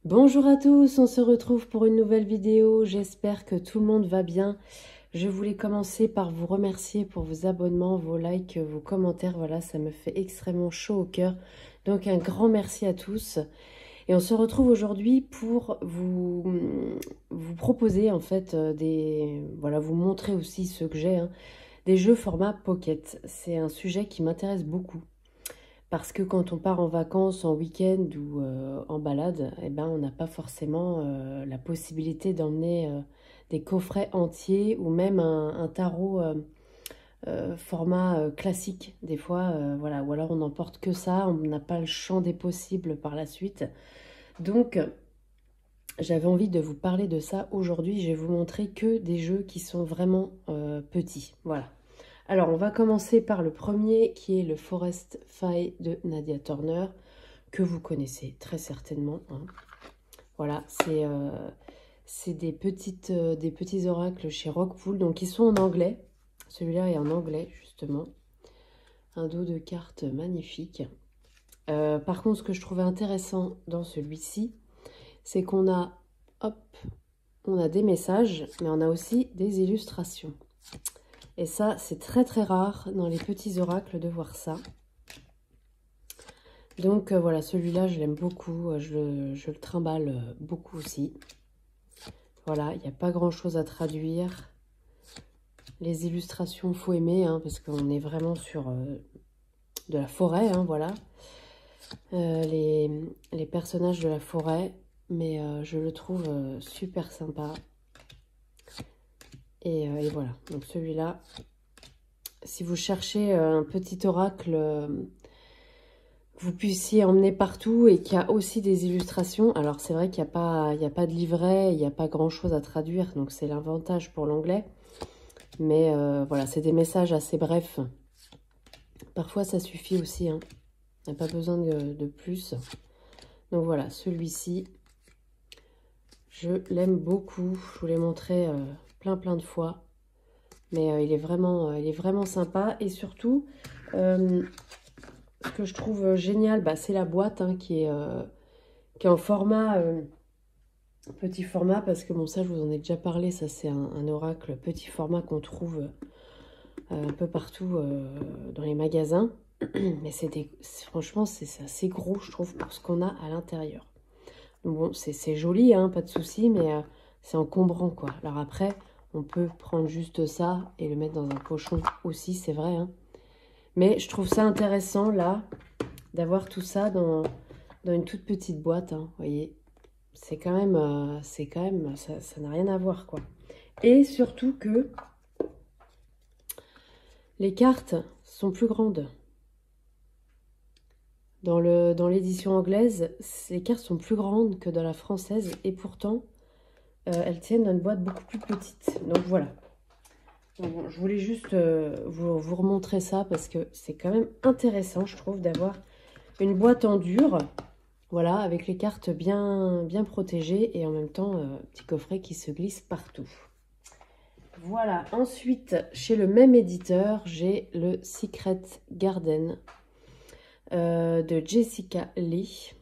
Bonjour à tous, on se retrouve pour une nouvelle vidéo. J'espère que tout le monde va bien. Je voulais commencer par vous remercier pour vos abonnements, vos likes, vos commentaires. Voilà, ça me fait extrêmement chaud au cœur. Donc un grand merci à tous. Et on se retrouve aujourd'hui pour vous proposer en fait voilà, vous montrer aussi ce que j'ai, des jeux format pocket. C'est un sujet qui m'intéresse beaucoup. Parce que quand on part en vacances, en week-end ou en balade, eh ben, on n'a pas forcément la possibilité d'emmener des coffrets entiers ou même un tarot format classique. Des fois, voilà, ou alors on n'emporte que ça, on n'a pas le champ des possibles par la suite. Donc, j'avais envie de vous parler de ça aujourd'hui. Je vais vous montrer que des jeux qui sont vraiment petits. Voilà. Alors, on va commencer par le premier qui est le Forest Fae de Nadia Turner, que vous connaissez très certainement. Voilà, c'est des petits oracles chez Rockpool, donc ils sont en anglais. Celui-là est en anglais, justement. Un dos de cartes magnifique. Par contre, ce que je trouvais intéressant dans celui-ci, c'est qu'on a, hop, on a des messages, mais on a aussi des illustrations. Et ça, c'est très très rare dans les petits oracles de voir ça. Donc voilà, celui-là, je l'aime beaucoup. Je le trimballe beaucoup aussi. Voilà, il n'y a pas grand-chose à traduire. Les illustrations, faut aimer, parce qu'on est vraiment sur de la forêt, voilà. Les personnages de la forêt, mais je le trouve super sympa. Et voilà, donc celui-là, si vous cherchez un petit oracle que vous puissiez emmener partout et qu'il y a aussi des illustrations, alors c'est vrai qu'il n'y a pas de livret, il n'y a pas grand-chose à traduire, donc c'est l'avantage pour l'anglais. Mais voilà, c'est des messages assez brefs. Parfois, ça suffit aussi, on n'a pas besoin de plus. Donc voilà, celui-ci, je l'aime beaucoup. Je vous l'ai montré plein de fois. Mais il est vraiment sympa. Et surtout, ce que je trouve génial, c'est la boîte qui est en format, petit format. Parce que bon, ça, je vous en ai déjà parlé. Ça, c'est un oracle petit format qu'on trouve un peu partout dans les magasins. Mais franchement, c'est assez gros, je trouve, pour ce qu'on a à l'intérieur. Donc bon, c'est joli, pas de souci, mais c'est encombrant, quoi. Alors après, on peut prendre juste ça et le mettre dans un pochon aussi, c'est vrai. Mais je trouve ça intéressant, là, d'avoir tout ça dans une toute petite boîte, vous voyez. C'est quand même, ça n'a rien à voir, quoi. Et surtout que les cartes sont plus grandes. Dans l'édition anglaise, les cartes sont plus grandes que dans la française et pourtant, elles tiennent dans une boîte beaucoup plus petite. Donc voilà. Donc, bon, je voulais juste vous remontrer ça parce que c'est quand même intéressant, je trouve, d'avoir une boîte en dur, voilà, avec les cartes bien protégées et en même temps, petit coffret qui se glisse partout. Voilà. Ensuite, chez le même éditeur, j'ai le Secret Garden de Jessica Lee.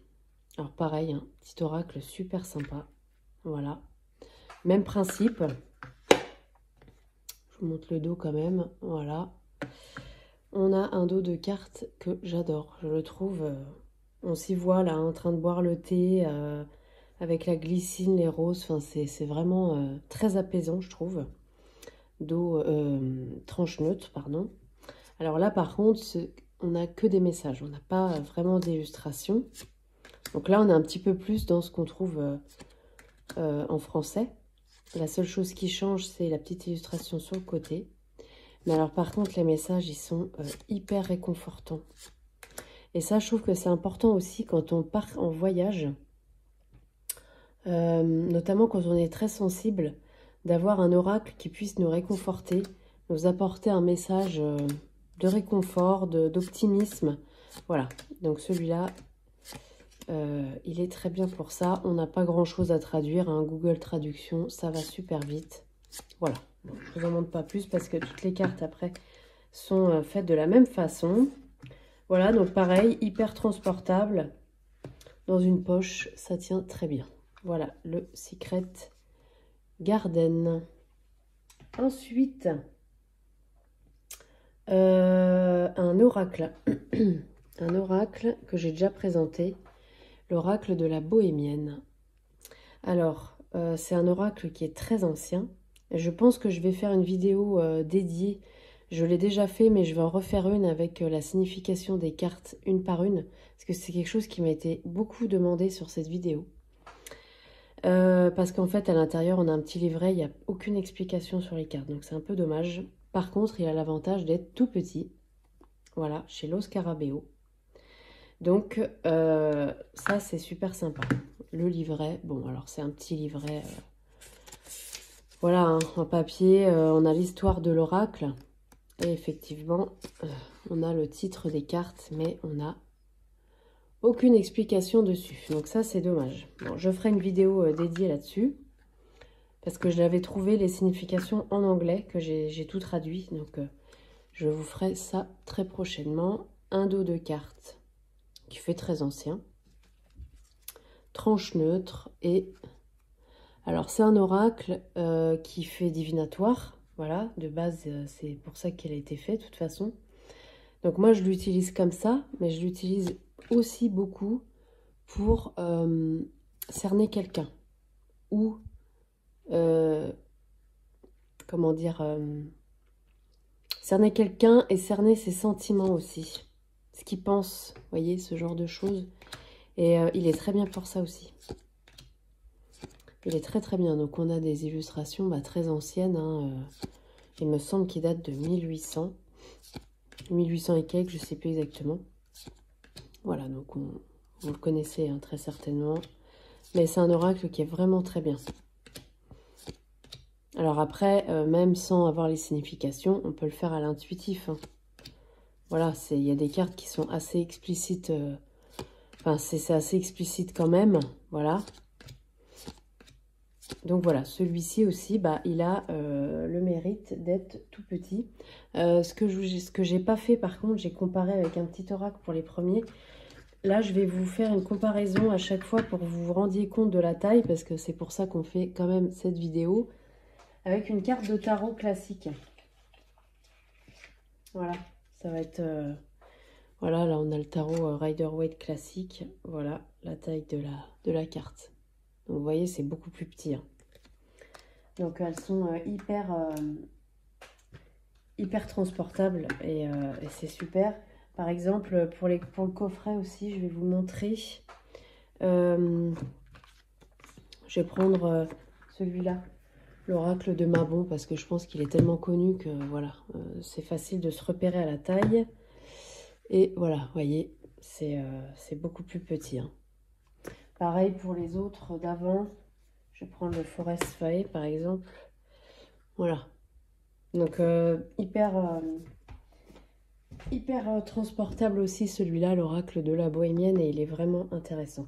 Alors pareil, petit oracle super sympa. Voilà. Même principe. Je vous montre le dos quand même. Voilà. On a un dos de cartes que j'adore. Je le trouve... on s'y voit là en train de boire le thé avec la glycine, les roses. Enfin, c'est vraiment très apaisant, je trouve. Dos tranche neutre, pardon. Alors là, par contre, on n'a que des messages. On n'a pas vraiment d'illustration. Donc là, on est un petit peu plus dans ce qu'on trouve en français. La seule chose qui change, c'est la petite illustration sur le côté. Mais alors, par contre, les messages, ils sont hyper réconfortants. Et ça, je trouve que c'est important aussi quand on part en voyage, notamment quand on est très sensible, d'avoir un oracle qui puisse nous réconforter, nous apporter un message de réconfort, d'optimisme. Voilà, donc celui-là, il est très bien pour ça. On n'a pas grand-chose à traduire, Google Traduction, ça va super vite. Voilà, bon, je ne vous en montre pas plus parce que toutes les cartes après sont faites de la même façon. Voilà, donc pareil, hyper transportable. Dans une poche, ça tient très bien. Voilà, le Secret Garden. Ensuite, un oracle. Un oracle que j'ai déjà présenté. L'oracle de la bohémienne. Alors, c'est un oracle qui est très ancien. Je pense que je vais faire une vidéo dédiée. Je l'ai déjà fait, mais je vais en refaire une avec la signification des cartes une par une. Parce que c'est quelque chose qui m'a été beaucoup demandé sur cette vidéo. Parce qu'en fait, à l'intérieur, on a un petit livret. Il n'y a aucune explication sur les cartes. Donc, c'est un peu dommage. Par contre, il a l'avantage d'être tout petit. Voilà, chez Los Scarabeo. Donc, ça, c'est super sympa. Le livret, bon, alors c'est un petit livret, voilà, hein, en papier. On a l'histoire de l'oracle. Et effectivement, on a le titre des cartes, mais on n'a aucune explication dessus. Donc ça, c'est dommage. Bon, je ferai une vidéo dédiée là-dessus. Parce que je l'avais trouvé les significations en anglais, que j'ai tout traduit. Donc, je vous ferai ça très prochainement. Un dos de cartes qui fait très ancien. Tranche neutre et... Alors, c'est un oracle qui fait divinatoire. Voilà, de base, c'est pour ça qu'elle a été faite, de toute façon. Donc, moi, je l'utilise comme ça, mais je l'utilise aussi beaucoup pour cerner quelqu'un. Ou, comment dire, cerner quelqu'un et cerner ses sentiments aussi. Ce qu'il pense, vous voyez, ce genre de choses. Et il est très bien pour ça aussi. Il est très très bien. Donc on a des illustrations très anciennes. Hein, il me semble qu'il date de 1800. 1800 et quelques, je ne sais plus exactement. Voilà, donc vous le connaissez hein, très certainement. Mais c'est un oracle qui est vraiment très bien. Alors après, même sans avoir les significations, on peut le faire à l'intuitif. Hein. Voilà, il y a des cartes qui sont assez explicites. Enfin, c'est assez explicite quand même. Voilà. Donc voilà, celui-ci aussi, il a le mérite d'être tout petit. Ce que j'ai pas fait, par contre, j'ai comparé avec un petit oracle pour les premiers. Là, je vais vous faire une comparaison à chaque fois pour que vous vous rendiez compte de la taille, parce que c'est pour ça qu'on fait quand même cette vidéo, avec une carte de tarot classique. Voilà, ça va être... voilà, là, on a le tarot Rider-Waite classique. Voilà, la taille de la carte. Donc, vous voyez, c'est beaucoup plus petit. Hein. Donc, elles sont hyper transportables et c'est super. Par exemple, pour le coffret aussi, je vais vous montrer. Je vais prendre celui-là, l'oracle de Mabon, parce que je pense qu'il est tellement connu que voilà, c'est facile de se repérer à la taille. Et voilà, vous voyez, c'est beaucoup plus petit. Hein. Pareil pour les autres d'avant. Je vais prendre le Forest Fire par exemple. Voilà. Donc hyper transportable aussi celui-là, l'oracle de la bohémienne, et il est vraiment intéressant.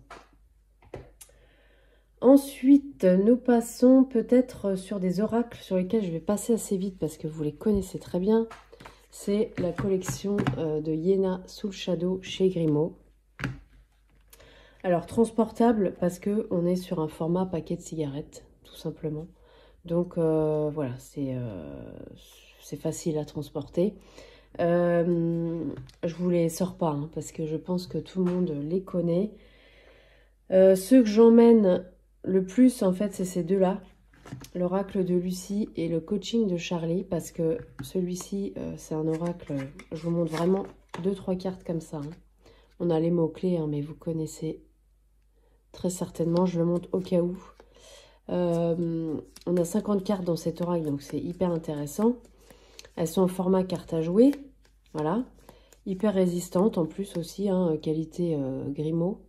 Ensuite, nous passons peut-être sur des oracles sur lesquels je vais passer assez vite parce que vous les connaissez très bien. C'est la collection de Yéna Soul Shadow chez Grimaud. Alors, transportable parce qu'on est sur un format paquet de cigarettes, tout simplement. Donc, voilà, c'est facile à transporter. Je vous les sors pas, hein, parce que je pense que tout le monde les connaît. Ceux que j'emmène le plus, en fait, c'est ces deux-là. L'oracle de Lucie et le coaching de Charlie, parce que celui-ci, c'est un oracle, je vous montre vraiment 2-3 cartes comme ça. Hein. On a les mots-clés, hein, mais vous connaissez très certainement, je le montre au cas où. On a 50 cartes dans cet oracle, donc c'est hyper intéressant. Elles sont en format carte à jouer, voilà. Hyper résistantes en plus aussi, hein, qualité Grimaud.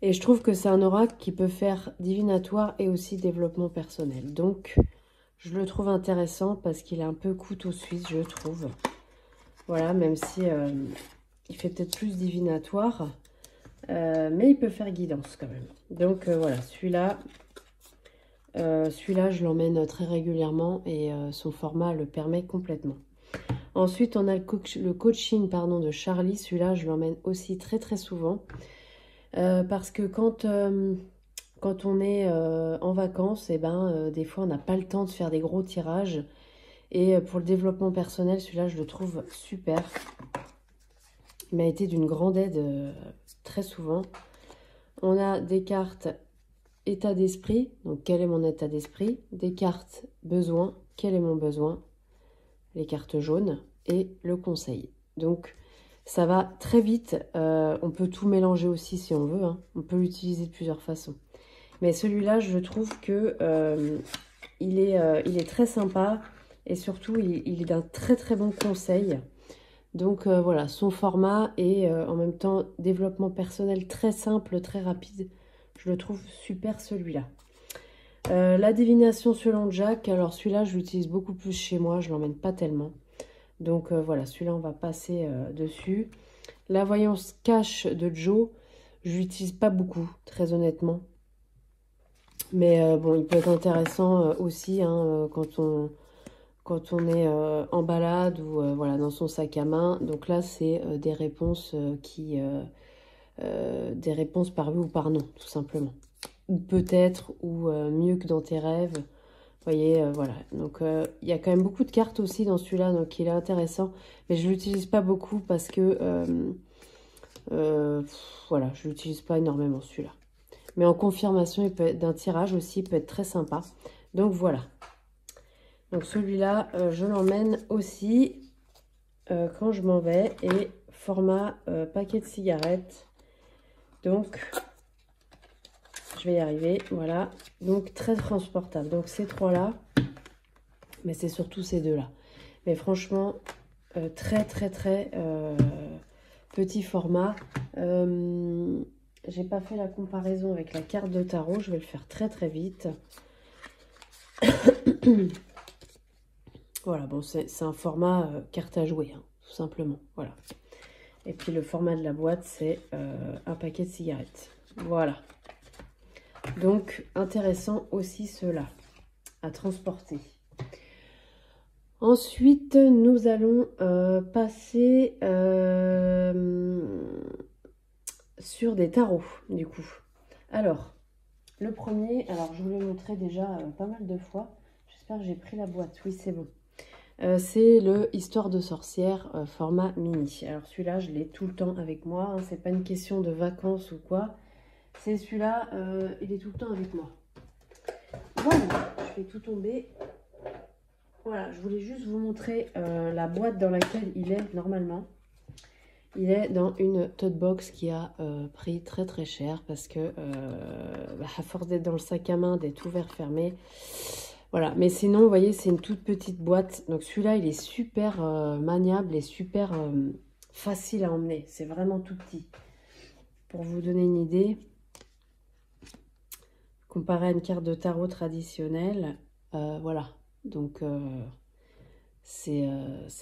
Et je trouve que c'est un oracle qui peut faire divinatoire et aussi développement personnel. Donc, je le trouve intéressant parce qu'il est un peu couteau suisse, je trouve. Voilà, même si il fait peut-être plus divinatoire. Mais il peut faire guidance quand même. Donc, voilà, celui-là, je l'emmène très régulièrement et son format le permet complètement. Ensuite, on a le coaching de Charlie. Celui-là, je l'emmène aussi très très souvent. Parce que quand on est en vacances, et ben, des fois on n'a pas le temps de faire des gros tirages. Et pour le développement personnel, celui-là, je le trouve super. Il m'a été d'une grande aide très souvent. On a des cartes état d'esprit, donc quel est mon état d'esprit, des cartes besoin, quel est mon besoin, les cartes jaunes et le conseil. Donc ça va très vite, on peut tout mélanger aussi si on veut, hein. On peut l'utiliser de plusieurs façons. Mais celui-là, je trouve que il est très sympa et surtout il est d'un très très bon conseil. Donc voilà, son format et en même temps développement personnel très simple, très rapide. Je le trouve super celui-là. La divination selon Jack, alors celui-là je l'utilise beaucoup plus chez moi, je l'emmène pas tellement. Donc voilà, celui-là on va passer dessus. La voyance cache de Joe, je l'utilise pas beaucoup, très honnêtement. Mais bon, il peut être intéressant aussi hein, quand on est en balade ou voilà, dans son sac à main. Donc là, c'est des réponses des réponses par oui ou par non, tout simplement. Ou peut-être, ou mieux que dans tes rêves. Vous voyez, voilà. Donc, il y a quand même beaucoup de cartes aussi dans celui-là, donc il est intéressant. Mais je ne l'utilise pas beaucoup parce que, voilà, je ne l'utilise pas énormément celui-là. Mais en confirmation, il peut être d'un tirage aussi, il peut être très sympa. Donc, voilà. Donc, celui-là, je l'emmène aussi quand je m'en vais. Et format paquet de cigarettes. Donc, je vais y arriver, voilà. Donc, très transportable. Donc, ces trois-là, mais c'est surtout ces deux-là. Mais franchement, très, très, très petit format. J'ai pas fait la comparaison avec la carte de tarot. Je vais le faire très, très vite. Voilà, bon, c'est un format carte à jouer, hein, tout simplement. Voilà. Et puis, le format de la boîte, c'est un paquet de cigarettes. Voilà. Donc, intéressant aussi cela à transporter. Ensuite, nous allons passer sur des tarots, du coup. Alors, le premier, alors je vous l'ai montré déjà pas mal de fois. J'espère que j'ai pris la boîte. Oui, c'est bon. C'est le Histoire de sorcière format mini. Alors celui-là, je l'ai tout le temps avec moi. Hein. C'est pas une question de vacances ou quoi. C'est celui-là, il est tout le temps avec moi. Voilà, je fais tout tomber. Voilà, je voulais juste vous montrer la boîte dans laquelle il est normalement. Il est dans une tote box qui a pris très très cher parce que à force d'être dans le sac à main, d'être ouvert, fermé. Voilà, mais sinon, vous voyez, c'est une toute petite boîte. Donc celui-là, il est super maniable et super facile à emmener. C'est vraiment tout petit. Pour vous donner une idée, comparé à une carte de tarot traditionnelle, voilà. Donc c'est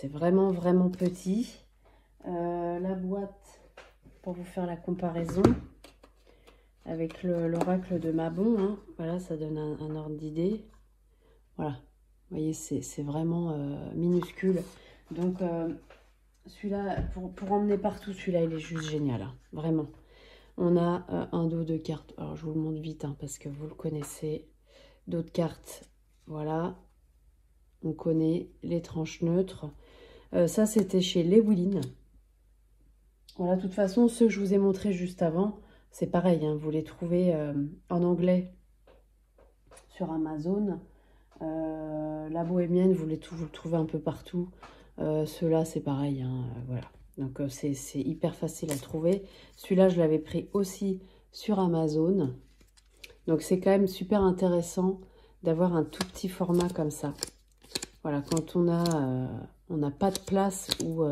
vraiment vraiment petit. La boîte, pour vous faire la comparaison avec l'oracle de Mabon, hein, voilà, ça donne un ordre d'idée. Voilà, vous voyez, c'est vraiment minuscule. Donc, celui-là, pour emmener partout, celui-là, il est juste génial, hein, vraiment. On a un dos de cartes, alors je vous le montre vite, hein, parce que vous le connaissez. Dos de cartes, voilà, on connaît les tranches neutres. Ça, c'était chez Lewilin. Voilà, de toute façon, ceux que je vous ai montrés juste avant, c'est pareil, hein, vous les trouvez en anglais sur Amazon. La bohémienne, vous le trouvez un peu partout. Ceux-là, c'est pareil, hein, voilà. Donc, c'est hyper facile à trouver. Celui-là, je l'avais pris aussi sur Amazon. Donc, c'est quand même super intéressant d'avoir un tout petit format comme ça. Voilà, quand on n'a pas de place ou...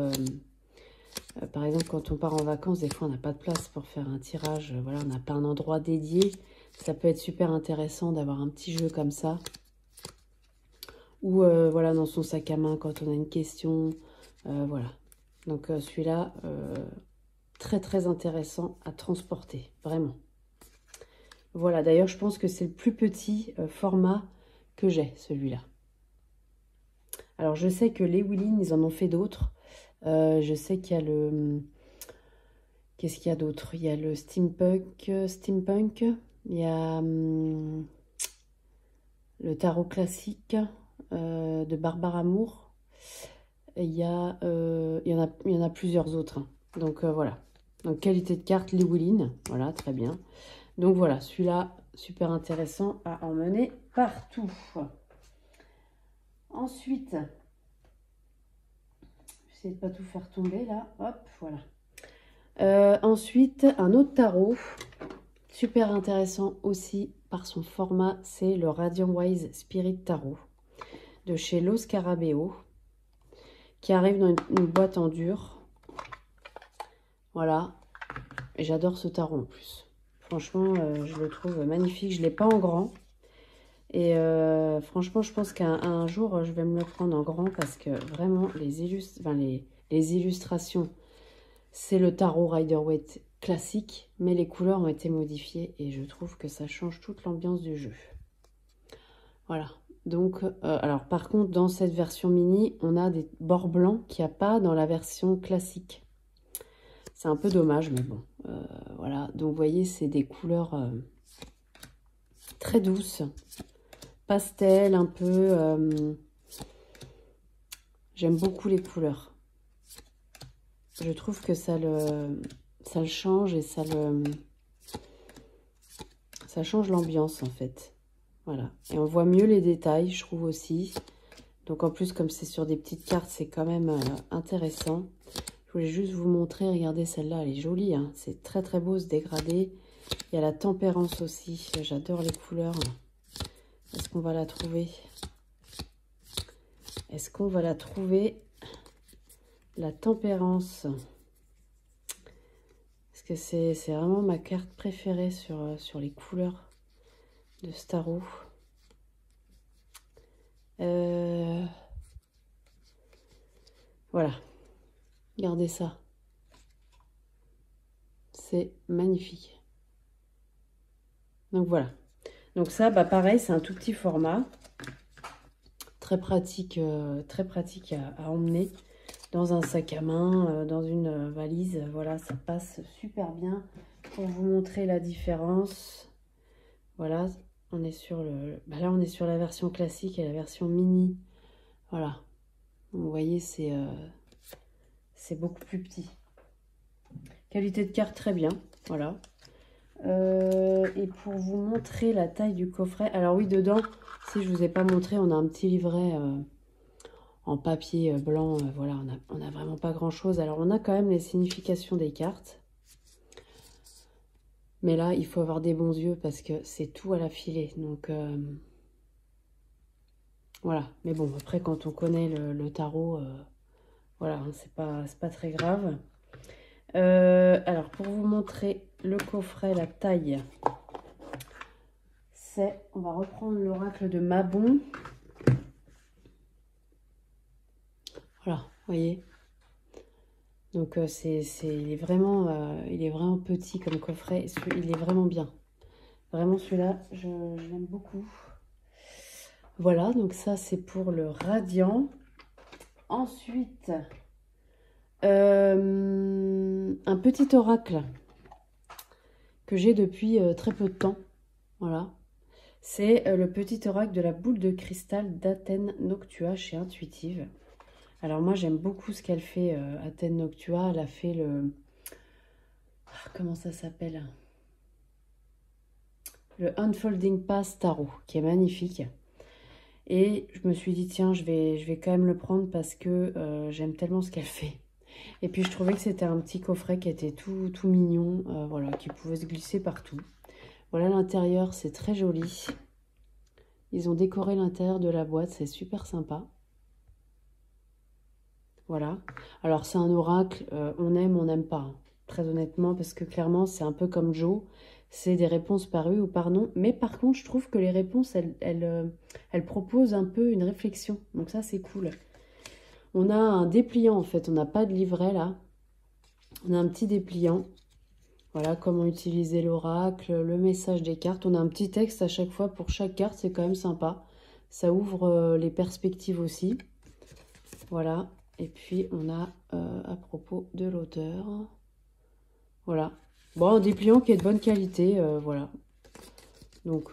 par exemple, quand on part en vacances, des fois, on n'a pas de place pour faire un tirage. Voilà, on n'a pas un endroit dédié. Ça peut être super intéressant d'avoir un petit jeu comme ça. Ou voilà, dans son sac à main, quand on a une question. Voilà. Donc, celui-là, très, très intéressant à transporter. Vraiment. Voilà, d'ailleurs, je pense que c'est le plus petit format que j'ai, celui-là. Alors, je sais que les Lewilin, ils en ont fait d'autres. Je sais qu'il y a Qu'est-ce qu'il y a d'autre? Il y a le steampunk, il y a le tarot classique de Barbara Moore. Et il y en a plusieurs autres, hein. Donc voilà. Donc qualité de carte, Llewellyn. Voilà, très bien. Donc voilà, celui-là, super intéressant à emmener partout. Ensuite, j'essaie de ne pas tout faire tomber là. Hop, voilà. Ensuite, un autre tarot, super intéressant aussi par son format, c'est le Radiant Wise Spirit Tarot de chez Lo Scarabeo, qui arrive dans une boîte en dur. Voilà, et j'adore ce tarot en plus. Franchement, je le trouve magnifique. Je ne l'ai pas en grand. Et franchement, je pense qu'un jour, je vais me le prendre en grand parce que vraiment, les illustrations, c'est le tarot Rider-Waite classique, mais les couleurs ont été modifiées et je trouve que ça change toute l'ambiance du jeu. Voilà. Donc, alors par contre, dans cette version mini, on a des bords blancs qu'il n'y a pas dans la version classique. C'est un peu dommage, mais bon, voilà. Donc, vous voyez, c'est des couleurs très douces, pastel, un peu. J'aime beaucoup les couleurs. Je trouve que ça le change et ça change l'ambiance, en fait. Voilà. Et on voit mieux les détails, je trouve aussi. Donc, en plus, comme c'est sur des petites cartes, c'est quand même intéressant. Je voulais juste vous montrer, regardez celle-là, elle est jolie, hein. C'est très très beau ce dégradé. Il y a la tempérance aussi, j'adore les couleurs. Est-ce qu'on va la trouver? Est-ce qu'on va la trouver? La tempérance. Parce que c'est vraiment ma carte préférée sur les couleurs de ce tarot. Voilà. Regardez ça. C'est magnifique. Donc voilà. Donc ça, bah pareil, c'est un tout petit format. Très pratique à emmener dans un sac à main, dans une valise. Voilà, ça passe super bien. Pour vous montrer la différence. Voilà, on est sur le... Bah là, on est sur la version classique et la version mini. Voilà. Vous voyez, c'est beaucoup plus petit. Qualité de carte, très bien. Voilà. Et pour vous montrer la taille du coffret, alors oui, dedans, si je vous ai pas montré, on a un petit livret en papier blanc. Voilà, on a vraiment pas grand chose. Alors on a quand même les significations des cartes, mais là il faut avoir des bons yeux parce que c'est tout à la filée. Donc voilà. Mais bon, après quand on connaît le tarot, voilà, hein, c'est pas très grave. Alors pour vous montrer le coffret, la taille. On va reprendre l'oracle de Mabon. Voilà, vous voyez. Donc il est vraiment petit comme coffret. Il est vraiment bien. Vraiment celui-là, je l'aime beaucoup. Voilà, donc ça c'est pour le radiant. Ensuite, un petit oracle que j'ai depuis très peu de temps. Voilà. C'est le petit oracle de la boule de cristal d'Athènes Noctua chez Intuitive. Alors moi j'aime beaucoup ce qu'elle fait, Athènes Noctua. Elle a fait le... comment ça s'appelle? Le Unfolding Pass Tarot, qui est magnifique. Et je me suis dit, tiens, je vais quand même le prendre parce que j'aime tellement ce qu'elle fait. Et puis je trouvais que c'était un petit coffret qui était tout mignon, voilà, qui pouvait se glisser partout. Voilà, l'intérieur, c'est très joli. Ils ont décoré l'intérieur de la boîte, c'est super sympa. Voilà. Alors, c'est un oracle, on aime, on n'aime pas, hein, très honnêtement, parce que clairement, c'est un peu comme Joe. C'est des réponses par oui ou par non. Mais par contre, je trouve que les réponses, elles proposent un peu une réflexion. Donc ça, c'est cool. On a un dépliant, en fait. On n'a pas de livret, là. On a un petit dépliant. Voilà, comment utiliser l'oracle, le message des cartes. On a un petit texte à chaque fois pour chaque carte. C'est quand même sympa. Ça ouvre les perspectives aussi. Voilà. Et puis, on a, à propos de l'auteur, Voilà. Bon, un dépliant qui est de bonne qualité, voilà. Donc,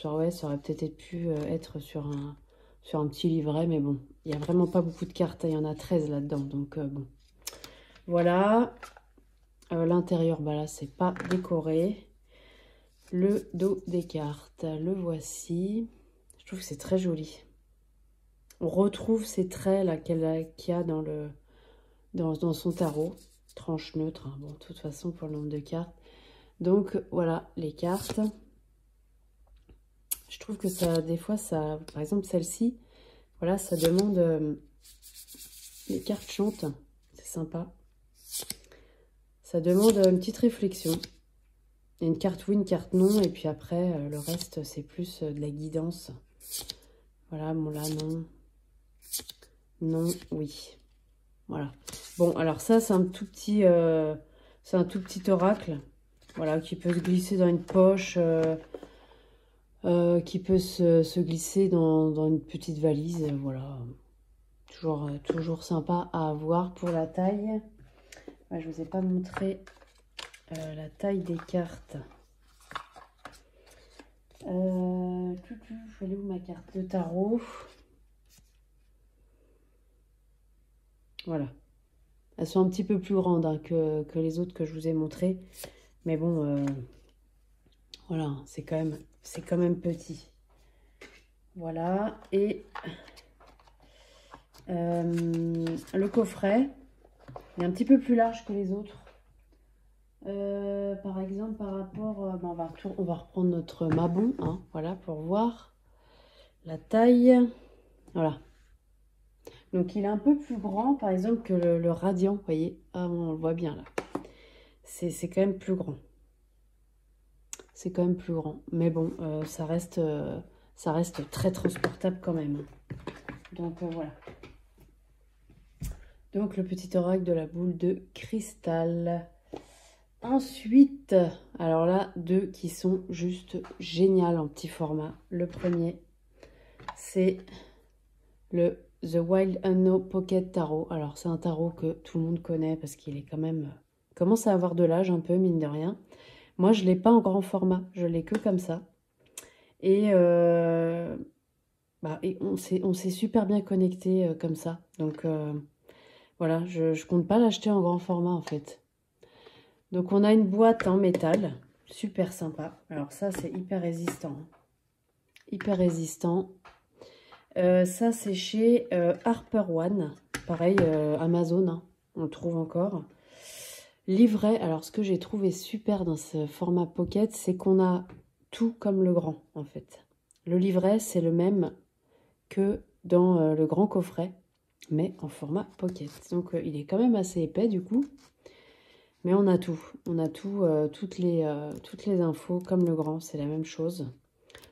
ça, ouais, ça aurait peut-être pu être sur un petit livret, mais bon, il n'y a vraiment pas beaucoup de cartes, il y en a 13 là-dedans, donc bon. Voilà. L'intérieur, bah là, c'est pas décoré. Le dos des cartes, le voici. Je trouve que c'est très joli. On retrouve ces traits là qu'il y a dans son tarot. Tranche neutre, hein. Bon, de toute façon, pour le nombre de cartes. Donc, voilà, les cartes. Je trouve que ça, des fois, ça... Par exemple, celle-ci, voilà, ça demande... les cartes chantent. C'est sympa. Ça demande une petite réflexion. Il y a une carte oui, une carte non. Et puis après, le reste, c'est plus de la guidance. Voilà, bon là, non. Non, oui. Voilà. Bon, alors ça, c'est un tout petit oracle. Voilà, qui peut se glisser dans une poche, qui peut se glisser dans une petite valise. Voilà. Toujours sympa à avoir pour la taille. Ouais, je ne vous ai pas montré la taille des cartes. Je vais aller où ma carte de tarot? Voilà. Elles sont un petit peu plus grandes hein, que les autres que je vous ai montrées. Mais bon, voilà, c'est quand même petit. Voilà. Et le coffret, il est un petit peu plus large que les autres. Par exemple, par rapport... on va reprendre notre mabon, hein, voilà, pour voir la taille. Voilà. Donc, il est un peu plus grand, par exemple, que le radiant, vous voyez. Ah, on le voit bien, là. C'est quand même plus grand. C'est quand même plus grand. Mais bon, ça reste très transportable quand même. Donc, voilà. Donc, le petit oracle de la boule de cristal. Ensuite, alors là, deux qui sont juste géniales en petit format. Le premier, c'est le The Wild Unknown Pocket Tarot. Alors, c'est un tarot que tout le monde connaît parce qu'il est quand même... commence à avoir de l'âge un peu, mine de rien. Moi, je ne l'ai pas en grand format. Je l'ai que comme ça. Et, et on s'est super bien connecté comme ça. Donc, voilà, je ne compte pas l'acheter en grand format, en fait. Donc, on a une boîte en métal. Super sympa. Alors, ça, c'est hyper résistant. Hyper résistant. Ça, c'est chez Harper One. Pareil, Amazon, hein, on le trouve encore. Livret, alors ce que j'ai trouvé super dans ce format pocket, c'est qu'on a tout comme le grand, en fait. Le livret, c'est le même que dans le grand coffret, mais en format pocket. Donc, il est quand même assez épais, du coup. Mais on a tout. On a tout, toutes les infos, comme le grand, c'est la même chose.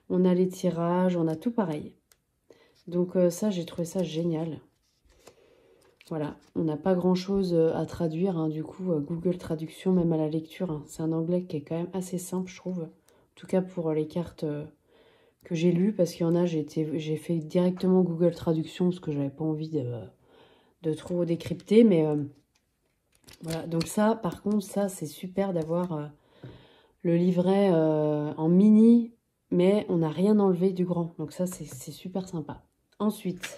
On a les tirages, on a tout pareil. Donc ça, j'ai trouvé ça génial. Voilà, on n'a pas grand-chose à traduire, hein, du coup, Google Traduction, même à la lecture, hein, c'est un anglais qui est quand même assez simple, je trouve. En tout cas, pour les cartes que j'ai lues, parce qu'il y en a, j'ai fait directement Google Traduction, parce que j'avais pas envie de trop décrypter, mais voilà. Donc ça, par contre, ça, c'est super d'avoir le livret en mini, mais on n'a rien enlevé du grand. Donc ça, c'est super sympa. Ensuite,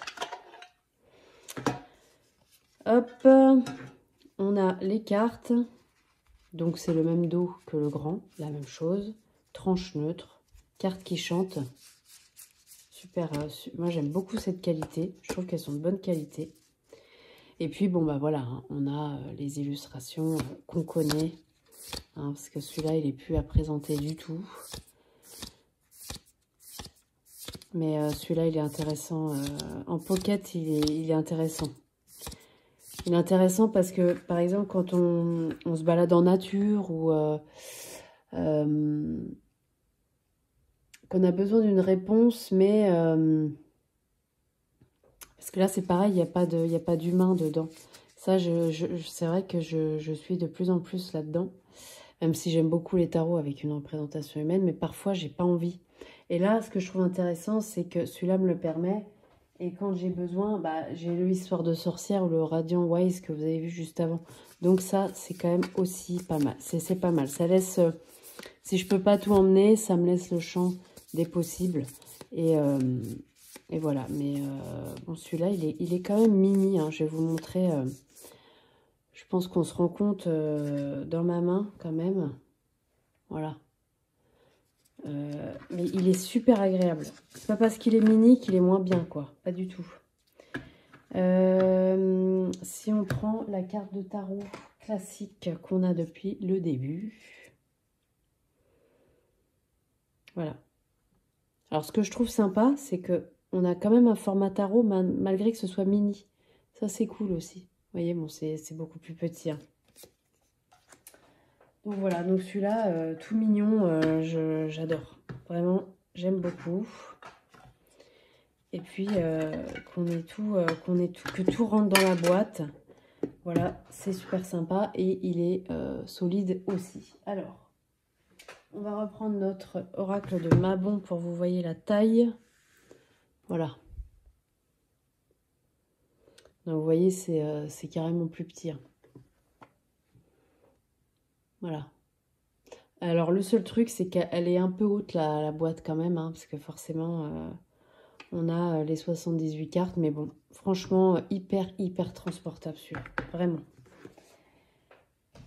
hop, on a les cartes. Donc c'est le même dos que le grand, la même chose. Tranche neutre, carte qui chante. Super, moi j'aime beaucoup cette qualité. Je trouve qu'elles sont de bonne qualité. Et puis bon bah voilà, hein, on a les illustrations qu'on connaît. Hein, parce que celui-là, il n'est plus à présenter du tout. Mais celui-là, il est intéressant. En pocket, il est intéressant. Il est intéressant parce que, par exemple, quand on se balade en nature ou qu'on a besoin d'une réponse, mais... parce que là, c'est pareil, il n'y a pas d'humain dedans. Ça, c'est vrai que je suis de plus en plus là-dedans. Même si j'aime beaucoup les tarots avec une représentation humaine, mais parfois, j'ai pas envie. Et là, ce que je trouve intéressant, c'est que celui-là me le permet. Et quand j'ai besoin, bah, j'ai le Histoire de sorcière ou le Radiant Wise que vous avez vu juste avant. Donc ça, c'est quand même aussi pas mal. C'est pas mal. Ça laisse, si je peux pas tout emmener, ça me laisse le champ des possibles. Et voilà. Mais bon, celui-là, il est quand même mini. Hein. Je vais vous montrer. Je pense qu'on se rend compte dans ma main quand même. Voilà. Mais il est super agréable. C'est pas parce qu'il est mini qu'il est moins bien, quoi. Pas du tout. Si on prend la carte de tarot classique qu'on a depuis le début. Voilà. Alors, ce que je trouve sympa, c'est que on a quand même un format tarot malgré que ce soit mini. Ça, c'est cool aussi. Vous voyez, bon, c'est beaucoup plus petit. Hein. Donc voilà, donc celui-là, tout mignon, j'adore. Vraiment, j'aime beaucoup. Et puis, que tout rentre dans la boîte. Voilà, c'est super sympa et il est solide aussi. Alors, on va reprendre notre oracle de Mabon pour vous voyez la taille. Voilà. Donc, vous voyez, c'est carrément plus petit. Hein. Voilà. Alors, le seul truc, c'est qu'elle est un peu haute, la boîte quand même, hein, parce que forcément, on a les 78 cartes. Mais bon, franchement, hyper transportable celui-là. Vraiment.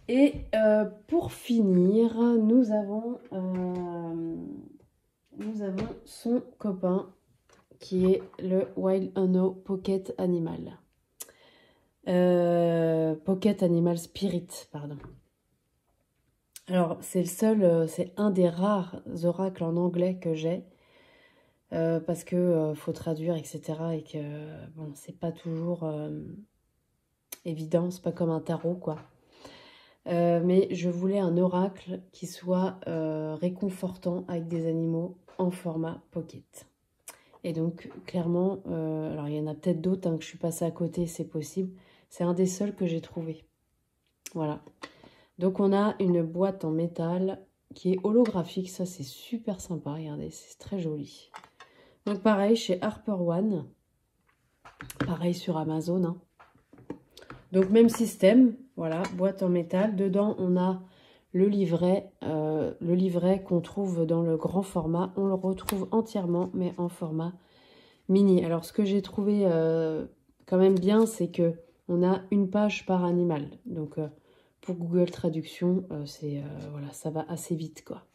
Et pour finir, nous avons son copain qui est le Wild Uno Pocket Animal. Pocket Animal Spirit, pardon. Alors, c'est c'est un des rares oracles en anglais que j'ai. Parce que faut traduire, etc. Et que, bon, c'est pas toujours évident. C'est pas comme un tarot, quoi. Mais je voulais un oracle qui soit réconfortant avec des animaux en format pocket. Et donc, clairement, alors il y en a peut-être d'autres hein, que je suis passée à côté, c'est possible. C'est un des seuls que j'ai trouvé. Voilà. Donc, on a une boîte en métal qui est holographique. Ça, c'est super sympa. Regardez, c'est très joli. Donc, pareil, chez Harper One. Pareil sur Amazon. Hein. Donc, même système. Voilà, boîte en métal. Dedans, on a le livret qu'on trouve dans le grand format. On le retrouve entièrement, mais en format mini. Alors, ce que j'ai trouvé quand même bien, c'est que on a une page par animal. Donc, pour Google Traduction, voilà, ça va assez vite, quoi.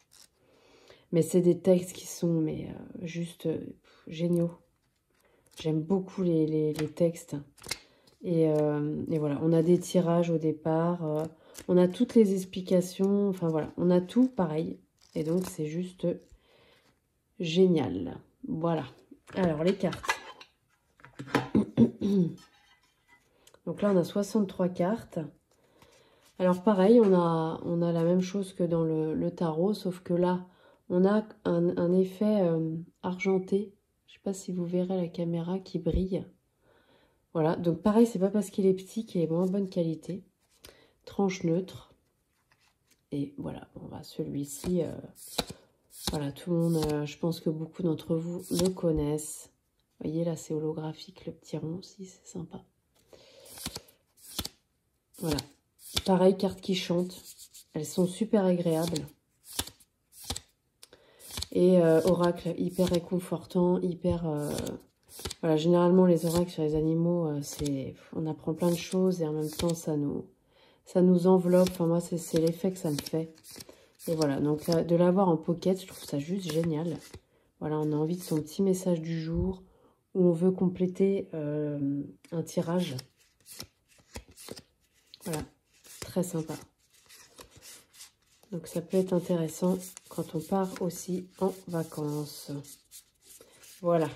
Mais c'est des textes qui sont juste géniaux. J'aime beaucoup les textes. Et voilà, on a des tirages au départ. On a toutes les explications. Enfin, voilà, on a tout pareil. Et donc, c'est juste génial. Voilà. Alors, les cartes. Donc là, on a 63 cartes. Alors, pareil, on a la même chose que dans le tarot, sauf que là, on a un effet argenté. Je ne sais pas si vous verrez la caméra qui brille. Voilà, donc pareil, c'est pas parce qu'il est petit qu'il est moins bonne qualité. Tranche neutre. Et voilà, on va celui-ci. Voilà, tout le monde, je pense que beaucoup d'entre vous le connaissent. Vous voyez, là, c'est holographique, le petit rond aussi, c'est sympa. Voilà. Pareil, cartes qui chantent. Elles sont super agréables. Et oracle hyper réconfortant, hyper... Voilà, généralement, les oracles sur les animaux, on apprend plein de choses et en même temps, ça nous enveloppe. Enfin, moi, c'est l'effet que ça me fait. Et voilà, donc de l'avoir en pocket, je trouve ça juste génial. Voilà, on a envie de son petit message du jour où on veut compléter un tirage. Voilà, très sympa. Donc, ça peut être intéressant quand on part aussi en vacances. Voilà.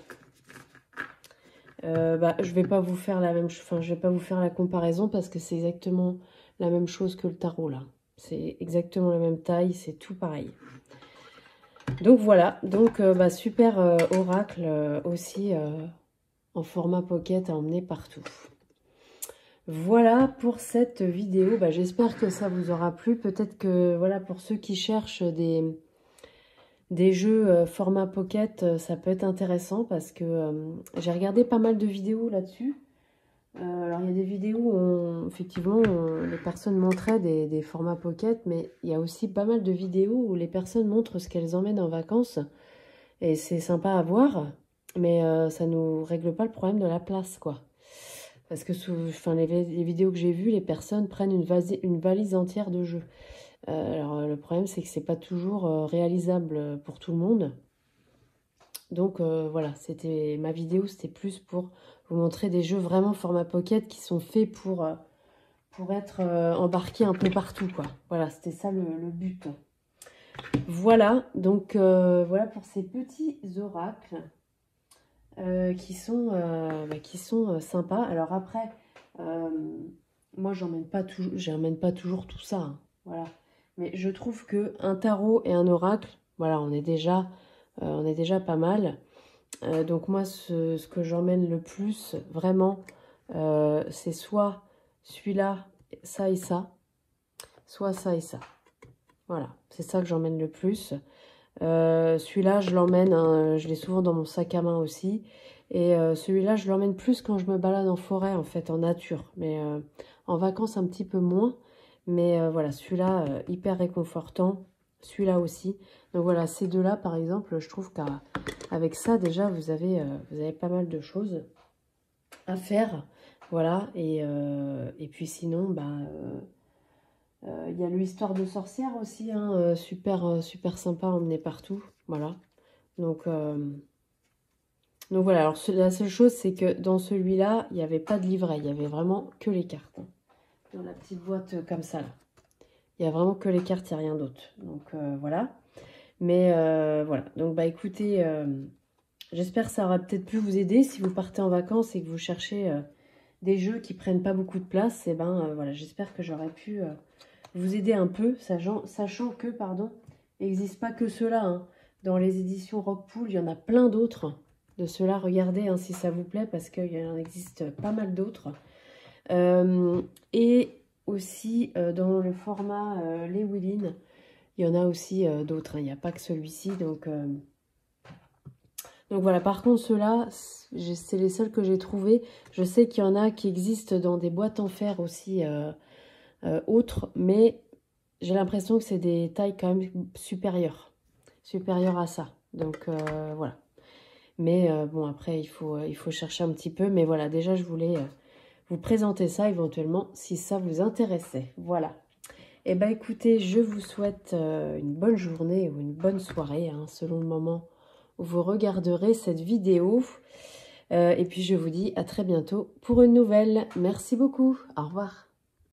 Je vais pas vous faire la même chose, enfin, je vais pas vous faire la comparaison parce que c'est exactement la même chose que le tarot là. C'est exactement la même taille, c'est tout pareil. Donc voilà, donc super oracle aussi en format pocket à emmener partout. Voilà pour cette vidéo, j'espère que ça vous aura plu. Peut-être que voilà pour ceux qui cherchent des des jeux format pocket, ça peut être intéressant parce que j'ai regardé pas mal de vidéos là-dessus. Alors, il y a des vidéos où, effectivement, les personnes montraient des formats pocket, mais il y a aussi pas mal de vidéos où les personnes montrent ce qu'elles emmènent en vacances. Et c'est sympa à voir, mais ça ne nous règle pas le problème de la place, quoi. Parce que enfin, les vidéos que j'ai vues, les personnes prennent une valise entière de jeux. Alors, le problème, c'est que c'est pas toujours réalisable pour tout le monde. Donc, voilà, ma vidéo, c'était plus pour vous montrer des jeux vraiment format pocket qui sont faits pour être embarqués un peu partout, quoi. Voilà, c'était ça le but. Voilà, donc voilà pour ces petits oracles qui sont sympas. Alors après, moi, j'emmène pas toujours tout ça, hein, voilà. Mais je trouve que un tarot et un oracle, voilà, on est déjà pas mal. Donc moi, ce que j'emmène le plus, vraiment, c'est soit celui-là, ça et ça, soit ça et ça. Voilà, c'est ça que j'emmène le plus. Celui-là, je l'emmène, hein, je l'ai souvent dans mon sac à main aussi. Et celui-là, je l'emmène plus quand je me balade en forêt, en fait, en nature. Mais en vacances, un petit peu moins. Mais voilà, celui-là, hyper réconfortant. Celui-là aussi. Donc voilà, ces deux-là, par exemple, je trouve qu'avec ça, déjà, vous avez pas mal de choses à faire. Voilà, et puis sinon, bah... il y a l'histoire de sorcière aussi, hein, super sympa à emmener partout. Voilà. Donc voilà, alors la seule chose, c'est que dans celui-là, il n'y avait pas de livret. Il y avait vraiment que les cartes. Hein, dans la petite boîte comme ça, là. Il n'y a vraiment que les cartes, il n'y a rien d'autre. Donc voilà. Mais voilà. Donc bah écoutez, j'espère que ça aura peut-être pu vous aider si vous partez en vacances et que vous cherchez des jeux qui prennent pas beaucoup de place. Et ben voilà, j'espère que j'aurais pu... vous aider un peu, sachant que, pardon, il n'existe pas que ceux-là. Hein. Dans les éditions Rockpool, il y en a plein d'autres de ceux-là. Regardez hein, si ça vous plaît, parce qu'il en existe pas mal d'autres. Et aussi, dans le format Les Willin, il y en a aussi d'autres. Hein. Il n'y a pas que celui-ci. Donc voilà, par contre, ceux-là, c'est les seuls que j'ai trouvés. Je sais qu'il y en a qui existent dans des boîtes en fer aussi autres, mais j'ai l'impression que c'est des tailles quand même supérieures à ça. Donc voilà. Mais bon, après, il faut chercher un petit peu. Mais voilà, déjà, je voulais vous présenter ça éventuellement si ça vous intéressait. Voilà. Et bien, écoutez, je vous souhaite une bonne journée ou une bonne soirée, hein, selon le moment où vous regarderez cette vidéo. Et puis, je vous dis à très bientôt pour une nouvelle. Merci beaucoup. Au revoir.